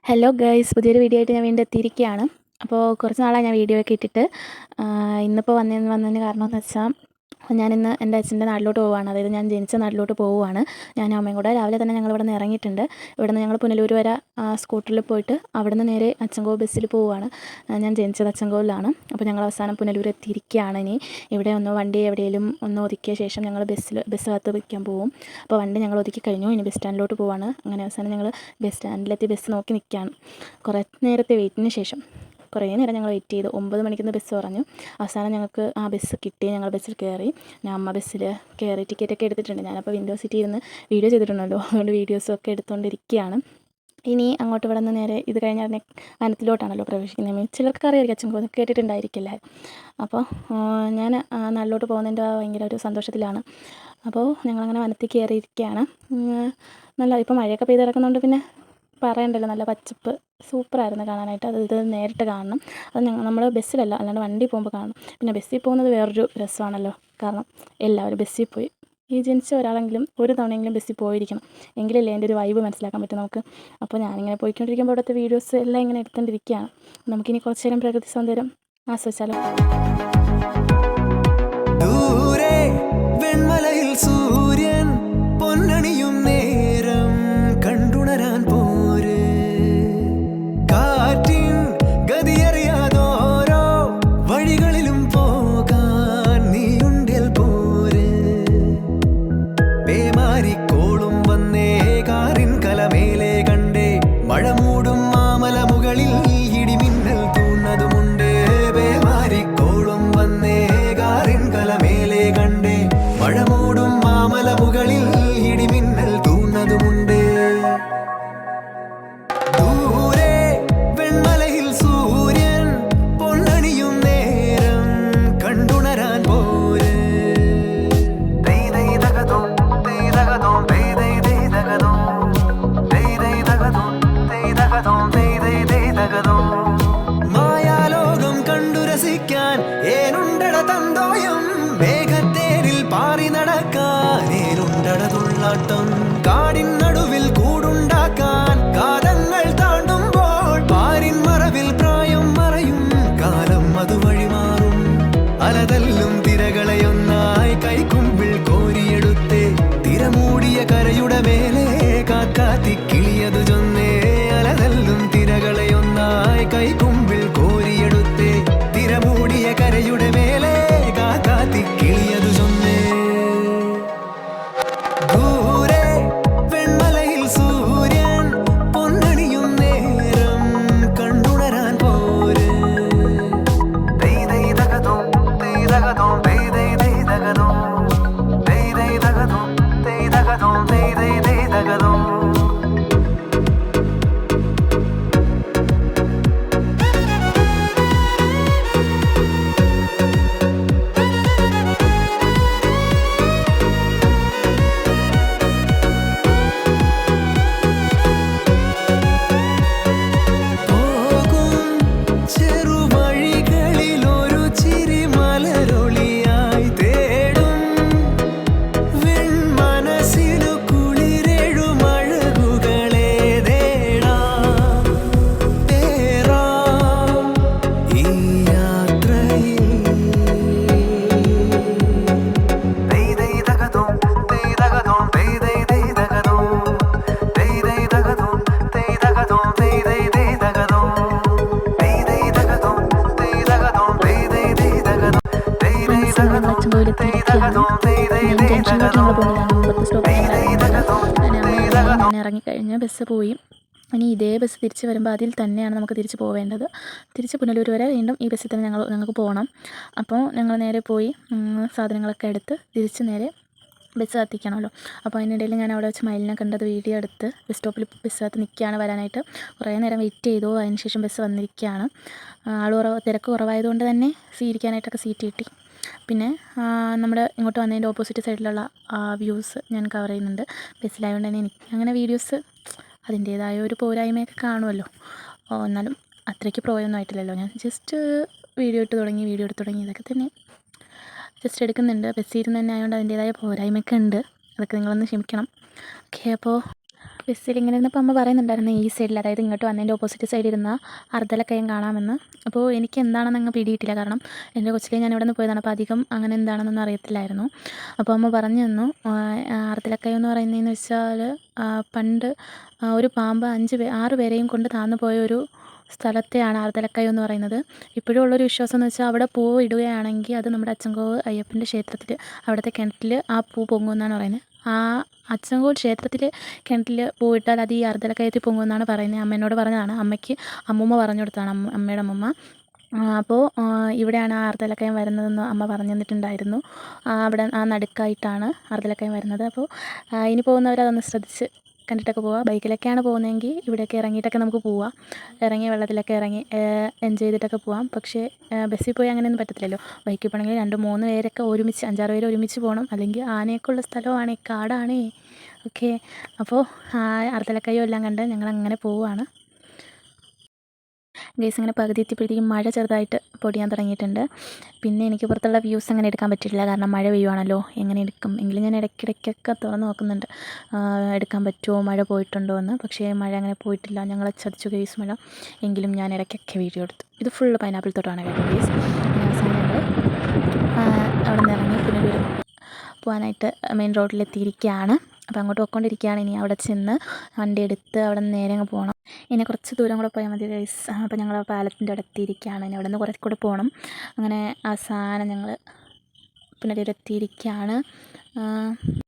Hello guys, പുതിയൊരു video ആയിട്ട് ഞാൻ വീണ്ടും എത്തിയിരിക്കുകയാണ്. അപ്പോൾ കുറച്ച് നാളായി ഞാൻ വീഡിയോ ഒക്കെ ഇട്ടിട്ട്. ഇന്നിപ്പോൾ വന്നതിന് കാരണം എന്ന് വെച്ചാൽ ഞാനിന്ന് എൻ്റെ അച്ഛൻ്റെ നാട്ടിലോട്ട് പോവുകയാണ്. അതായത് ഞാൻ ജനിച്ച നാട്ടിലോട്ട് പോവുകയാണ്. ഞാനും അമ്മയും കൂടെ രാവിലെ തന്നെ ഞങ്ങൾ ഇവിടെ നിന്ന് ഇറങ്ങിയിട്ടുണ്ട്. ഇവിടെ നിന്ന് ഞങ്ങൾ പുനലൂർ വരെ സ്കൂട്ടറിൽ പോയിട്ട് അവിടെ നിന്ന് നേരെ അച്ചൻകോവ് ബസ്സിൽ പോവുകയാണ്. ഞാൻ ജനിച്ചത് അച്ചൻകോവിലാണ്. അപ്പോൾ ഞങ്ങൾ അവസാനം പുനലൂർ എത്തിയിരിക്കുകയാണ്. ഇനി ഇവിടെ ഒന്ന് വണ്ടി എവിടെയെങ്കിലും ഒന്ന് ഒതുക്കിയ ശേഷം ഞങ്ങൾ ബസ്സിനകത്ത് വയ്ക്കാൻ പോകും. അപ്പോൾ വണ്ടി ഞങ്ങൾ ഒതുക്കി കഴിഞ്ഞു. ഇനി ബസ് സ്റ്റാൻഡിലോട്ട് പോവുകയാണ്. അങ്ങനെ അവസാനം ഞങ്ങൾ ബസ് സ്റ്റാൻഡിലെത്തി ബസ് നോക്കി നിൽക്കുകയാണ്. കുറേ നേരത്തെ വെയിറ്റിന് ശേഷം കുറേ നേരം ഞങ്ങൾ വെയിറ്റ് ചെയ്തു. 9 മണിക്കുന്ന് ബസ് പറഞ്ഞു. അവസാനം ഞങ്ങൾക്ക് ആ ബസ് കിട്ടി. ഞങ്ങൾ ബസ്സിൽ കയറി. ഞാൻ അമ്മ ബസ്സിൽ കയറി ടിക്കറ്റൊക്കെ എടുത്തിട്ടുണ്ട്. ഞാനപ്പോൾ വിൻഡോ സീറ്റിൽ ഇരുന്ന് വീഡിയോ ചെയ്തിട്ടുണ്ടല്ലോ, അതുകൊണ്ട് വീഡിയോസൊക്കെ എടുത്തുകൊണ്ടിരിക്കുകയാണ്. ഇനി അങ്ങോട്ട് ഇവിടെ നിന്ന് നേരെ ഇത് കഴിഞ്ഞാൽ വനത്തിലോട്ടാണല്ലോ പ്രവേശിക്കുന്നത്. ചിലർക്ക് അറിയായിരിക്കും, അച്ഛൻ കേട്ടിട്ടുണ്ടായിരിക്കില്ല. അപ്പോൾ ഞാൻ നാട്ടിലോട്ട് പോകുന്നതിൻ്റെ ഭയങ്കര ഒരു സന്തോഷത്തിലാണ്. അപ്പോൾ ഞങ്ങളങ്ങനെ വനത്തിൽ കയറിയിരിക്കുകയാണ്. നല്ല ഇപ്പം മഴയൊക്കെ പെയ്ത് കിടക്കുന്നതുകൊണ്ട് പിന്നെ പറയണ്ടല്ലോ, നല്ല പച്ചപ്പ് സൂപ്പറായിരുന്നു കാണാനായിട്ട്. ഇത് നേരിട്ട് കാണണം. അത് നമ്മൾ ബസ്സിലല്ല, അല്ലാണ്ട് വണ്ടി പോകുമ്പോൾ കാണണം. പിന്നെ ബസ്സിൽ പോകുന്നത് വേറൊരു രസമാണല്ലോ. കാരണം എല്ലാവരും ബസ്സിൽ പോയി ജനിച്ച ഒരാളെങ്കിലും ഒരു തവണയെങ്കിലും ബസ്സിൽ പോയിരിക്കണം. എങ്കിലല്ലേ അതിൻ്റെ ഒരു വൈബ് മനസ്സിലാക്കാൻ പറ്റും നമുക്ക്. അപ്പോൾ ഞാനിങ്ങനെ പോയിക്കൊണ്ടിരിക്കുമ്പോൾ ഇവിടുത്തെ വീഡിയോസ് എല്ലാം ഇങ്ങനെ എടുത്തുകൊണ്ടിരിക്കുകയാണ്. നമുക്കിനി കുറച്ച് നേരം പ്രകൃതി സൗന്ദര്യം ആസ്വദിച്ചാലോ. സൂര്യൻ പൊന്നണിയും നേരം കണ്ടുണരാൻ പോര്, കാറ്റിൻ ഗതിയറിയാതോരോ വഴികളിലും പോകാൻ നീയുണ്ടിൽ പോര്. പേമാരിക്കോളും വന്നേ കാറിൻ കലമേലെ കണ്ടേ, മഴ മൂടും മാമല മുകളിൽ ഇടിമിന്നൽ തൂണതുമുണ്ട്. പേമാരിക്കോളും വന്നേ കാറിൻ കലമേലെ കണ്ടേ, മഴ മൂടും മാമല മുകളിൽ ഇടിമിന്നൽ തൂണതുമുണ്ട്. ദൂരെ വെൺമലയിൽ സൂര്യൻ പൊന്നണിയും നേരം കണ്ടുണരാൻ പോര്. മായാലോകം കണ്ടു രസിക്കാൻ ഏനുണ്ടട തന്തോയം, മേഘത്തേരിൽ പാറി നടക്കാൻ ഏനുണ്ടട തുള്ളാട്ടം. കാടിൻ നടുവിൽ കൂടുണ്ടാക്കാൻ കാലങ്ങൾ താണ്ടുമ്പോൾ പാരിൻ മറവിൽ പ്രായം മറയും കാലം അതുവഴി മാറും. അലതല്ലും തിരകളെയൊന്നായി കൈക്കുമ്പിൾ കോരിയെടുത്തേ, തിരമൂടിയ കരയുടെ മേലെ കാക്കാത്തി കിളിയതു ചൊന്നേ. അലതല്ലും തിരകളെയൊന്നായി കൈക്കുമ്പിൾ കോരിയെടുത്തേ, തിരമൂടിയ കരയുടെ മേലെ കാക്കാത്തി കിളിയതു ചൊന്നേ. ദൂരെ വെൺമലയിൽ സൂര്യൻ പൊന്നണിയും നേരം കണ്ടുണരാൻ പോര്. ഇറങ്ങിക്കഴിഞ്ഞ് ബസ് പോയി. ഇനി ഇതേ ബസ് തിരിച്ച് വരുമ്പോൾ അതിൽ തന്നെയാണ് നമുക്ക് തിരിച്ച് പോവേണ്ടത്. തിരിച്ച് പുനലൂർ വരെ വീണ്ടും ഈ ബസ്സിൽ തന്നെ ഞങ്ങൾക്ക് പോകണം. അപ്പോൾ ഞങ്ങൾ നേരെ പോയി സാധനങ്ങളൊക്കെ എടുത്ത് തിരിച്ച് നേരെ ബസ് കത്തിക്കണമല്ലോ. അപ്പോൾ അതിനിടയിൽ ഞാൻ അവിടെ വെച്ച് മയിലിനെ കണ്ടത് വീഡിയോ എടുത്ത് ബസ് സ്റ്റോപ്പിൽ ബസ്സിനകത്ത് നിൽക്കുകയാണ് വരാനായിട്ട്. കുറേ നേരം വെയിറ്റ് ചെയ്തു. അതിനുശേഷം ബസ് വന്നിരിക്കുകയാണ്. തിരക്ക് കുറവായതുകൊണ്ട് തന്നെ ഇരിക്കാനായിട്ടൊക്കെ സീറ്റ് കിട്ടി. പിന്നെ നമ്മുടെ ഇങ്ങോട്ട് വന്നതിൻ്റെ ഓപ്പോസിറ്റ് സൈഡിലുള്ള വ്യൂസ് ഞാൻ കവർ ചെയ്യുന്നുണ്ട്. ബസ്സിലായതുകൊണ്ട് തന്നെ എനിക്ക് അങ്ങനെ വീഡിയോസ് അതിൻ്റേതായ ഒരു പോരായ്മയൊക്കെ കാണുമല്ലോ. എന്നാലും അത്രയ്ക്ക് പ്രോയൊന്നും ആയിട്ടില്ലല്ലോ. ഞാൻ ജസ്റ്റ് വീഡിയോ എടുത്ത് തുടങ്ങി ഇതൊക്കെ തന്നെ ജസ്റ്റ് എടുക്കുന്നുണ്ട്. ബസ്സിൽ ഇരുന്ന് തന്നെ ആയതുകൊണ്ട് അതിൻ്റേതായ പോരായ്മയൊക്കെ ഉണ്ട്. അതൊക്കെ നിങ്ങളൊന്ന് ക്ഷമിക്കണം. ഓക്കെ, അപ്പോൾ ബസ്സിൽ ഇങ്ങനെ ഇരുന്നപ്പോൾ അമ്മ പറയുന്നുണ്ടായിരുന്നു ഈ സൈഡിൽ, അതായത് ഇങ്ങോട്ട് വന്നതിൻ്റെ ഓപ്പോസിറ്റ് സൈഡിൽ ഇരുന്ന അർദ്ധലക്കയം കാണാമെന്ന്. അപ്പോൾ എനിക്ക് എന്താണെന്ന് അങ്ങ് പിടിയിട്ടില്ല, കാരണം എൻ്റെ കൊച്ചിലെ ഞാൻ ഇവിടെ നിന്ന് പോയതാണ്, അപ്പോൾ അധികം അങ്ങനെ എന്താണെന്നൊന്നും അറിയത്തില്ലായിരുന്നു. അപ്പോൾ അമ്മ പറഞ്ഞു തന്നു, അർദ്ധലക്കയം എന്ന് പറയുന്നതെന്ന് വെച്ചാൽ പണ്ട് ഒരു പാമ്പ് 6 പേരെയും കൊണ്ട് താന്നു പോയ ഒരു സ്ഥലത്തെയാണ് അർദ്ധലക്കയം എന്ന് പറയുന്നത്. ഇപ്പോഴും ഉള്ളൊരു വിശ്വാസം എന്ന് വെച്ചാൽ അവിടെ പൂ ഇടുകയാണെങ്കിൽ അത് നമ്മുടെ അച്ചൻകോവ് അയ്യപ്പൻ്റെ ക്ഷേത്രത്തിൽ അവിടുത്തെ കിണറ്റിൽ ആ പൂ പൊങ്ങുമെന്നാണ് പറയുന്നത്. ആ അച്ചൻകോവ് ക്ഷേത്രത്തിൽ കിണറ്റിൽ പൂവിട്ടാൽ അത് ഈ അർദ്ധലക്കയത്തിൽ പൊങ്ങുമെന്നാണ് പറയുന്നത്. അമ്മ എന്നോട് പറഞ്ഞതാണ്, അമ്മൂമ്മ പറഞ്ഞു കൊടുത്താണ്, അമ്മയുടെ അമ്മൂമ്മ. അപ്പോൾ ഇവിടെയാണ് ആ അർദ്ധലക്കയം വരുന്നതെന്ന് അമ്മ പറഞ്ഞു തന്നിട്ടുണ്ടായിരുന്നു. അവിടെ ആ നടുക്കായിട്ടാണ് അർദ്ധലക്കയം വരുന്നത്. അപ്പോൾ ഇനി പോകുന്നവർ അതൊന്ന് ശ്രദ്ധിച്ച് കണ്ടിട്ടൊക്കെ പോവുക. ബൈക്കിലൊക്കെയാണ് പോകുന്നതെങ്കിൽ ഇവിടെയൊക്കെ ഇറങ്ങിയിട്ടൊക്കെ നമുക്ക് പോവാം, ഇറങ്ങി വെള്ളത്തിലൊക്കെ ഇറങ്ങി എൻജോയ് ചെയ്തിട്ടൊക്കെ പോവാം. പക്ഷേ ബസ്സിൽ പോയി അങ്ങനെയൊന്നും പറ്റത്തില്ലല്ലോ. ബൈക്കിൽ പോകണമെങ്കിൽ 2-3 പേരൊക്കെ ഒരുമിച്ച്, 5-6 പേര് ഒരുമിച്ച് പോകണം, അല്ലെങ്കിൽ ആനയൊക്കെ ഉള്ള സ്ഥലമാണേ, കാടാണേ. ഓക്കെ, അപ്പോൾ അർദ്ധലക്കയം എല്ലാം കണ്ട് ഞങ്ങളങ്ങനെ പോവുകയാണ്. ഗൈസ്, അങ്ങനെ പകുതി എത്തിയപ്പോഴത്തേക്കും മഴ ചെറുതായിട്ട് പൊടിയാൻ തുടങ്ങിയിട്ടുണ്ട്. പിന്നെ എനിക്ക് പുറത്തുള്ള വ്യൂസ് അങ്ങനെ എടുക്കാൻ പറ്റിയിട്ടില്ല, കാരണം മഴ പെയ്യുവാണല്ലോ. എങ്ങനെ എടുക്കും? എങ്കിലും ഞാൻ ഇടയ്ക്കിടയ്ക്കൊക്കെ തുറന്ന് നോക്കുന്നുണ്ട്, എടുക്കാൻ പറ്റുമോ, മഴ പോയിട്ടുണ്ടോ എന്ന്. പക്ഷേ മഴ അങ്ങനെ പോയിട്ടില്ല. ഞങ്ങൾ ചതിച്ചു ഗൈസ് മഴ. എങ്കിലും ഞാൻ ഇടയ്ക്കൊക്കെ വീഡിയോ എടുത്തു. ഇത് ഫുള്ള് പൈനാപ്പിൾ തോട്ടമാണ് കേട്ടോ ഗൈസ്. അവസാനം ഞങ്ങൾ അവിടെ നിന്ന് ഇറങ്ങി പുനലൂർ പോകാനായിട്ട് മെയിൻ റോഡിലെത്തിയിരിക്കുകയാണ്. അപ്പോൾ അങ്ങോട്ട് പോയിക്കൊണ്ടിരിക്കുകയാണ്. ഇനി അവിടെ ചെന്ന് വണ്ടി എടുത്ത് അവിടെ നിന്ന് നേരെ അങ്ങ് പോകണം. ഇനി കുറച്ച് ദൂരം കൂടെ പോയാൽ മതി ഗൈസ്. അപ്പോൾ ഞങ്ങൾ പാലത്തിൻ്റെ അവിടെ എത്തിയിരിക്കുകയാണ്. ഇനി അവിടെ നിന്ന് കുറേ കൂടെ പോകണം. അങ്ങനെ അവസാനം ഞങ്ങൾ പുനലൂരെത്തിയിരിക്കുകയാണ്.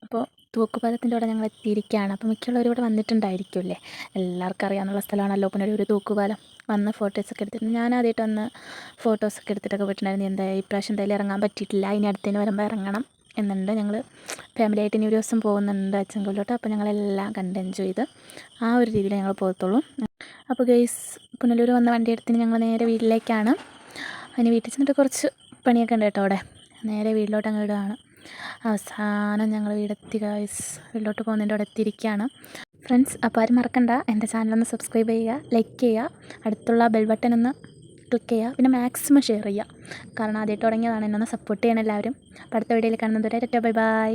അപ്പോൾ തൂക്കുപാലത്തിൻ്റെ അവിടെ ഞങ്ങൾ എത്തിയിരിക്കുകയാണ്. അപ്പോൾ മിക്കുള്ളവരും ഇവിടെ വന്നിട്ടുണ്ടായിരിക്കുമല്ലേ, എല്ലാവർക്കും അറിയാവുന്ന സ്ഥലമാണല്ലോ പുനലൂർ തൂക്കുപാലം. വന്ന് ഫോട്ടോസൊക്കെ എടുത്തിട്ടുണ്ട്. ഞാൻ ആദ്യമായിട്ട് വന്ന് ഫോട്ടോസൊക്കെ എടുത്തിട്ടൊക്കെ പോയിട്ടുണ്ടായിരുന്നു. ഇപ്രാവശ്യം എന്തായാലും ഇറങ്ങാൻ പറ്റിയിട്ടില്ല, ഇനി അടുത്തതിന് വരുമ്പോൾ ഇറങ്ങണം എന്നുണ്ട്. ഞങ്ങൾ ഫാമിലിയായിട്ട് ഇനി ഒരു ദിവസം പോകുന്നുണ്ട് അച്ചൻകോവിലോട്ട്. അപ്പോൾ ഞങ്ങളെല്ലാം കണ്ട് എൻജോയ് ചെയ്ത് ആ ഒരു രീതിയിൽ ഞങ്ങൾ പോകത്തുള്ളൂ. അപ്പോൾ ഗൈസ്, പുനലൂർ വന്ന വണ്ടി എടുത്തിന് ഞങ്ങൾ നേരെ വീട്ടിലേക്കാണ്. അതിന് വീട്ടിൽ ചെന്നിട്ട് കുറച്ച് പണിയൊക്കെ ഉണ്ട് കേട്ടോ. അവിടെ നേരെ വീട്ടിലോട്ട് അങ്ങ് ഇടുകയാണ്. അവസാനം ഞങ്ങൾ വീടെത്തി ഗൈസ്. വീട്ടിലോട്ട് പോകുന്നതിൻ്റെ അവിടെ എത്തിയിരിക്കുകയാണ് ഫ്രണ്ട്സ്. അപ്പോൾ ആരും മറക്കണ്ട, എൻ്റെ ചാനലൊന്ന് സബ്സ്ക്രൈബ് ചെയ്യുക, ലൈക്ക് ചെയ്യുക, അടുത്തുള്ള ബെൽ ബട്ടൺ ഒന്ന് ക്ലിക്ക് ചെയ്യുക, പിന്നെ മാക്സിമം ഷെയർ ചെയ്യുക, കാരണം ആദ്യമായിട്ട് തുടങ്ങിയതാണ്. എന്നെ ഒന്ന് സപ്പോർട്ട് ചെയ്യണം എല്ലാവരും. അപ്പോൾ അടുത്ത വീഡിയോയിൽ കാണുന്നത് വരെ ബൈ ബൈ.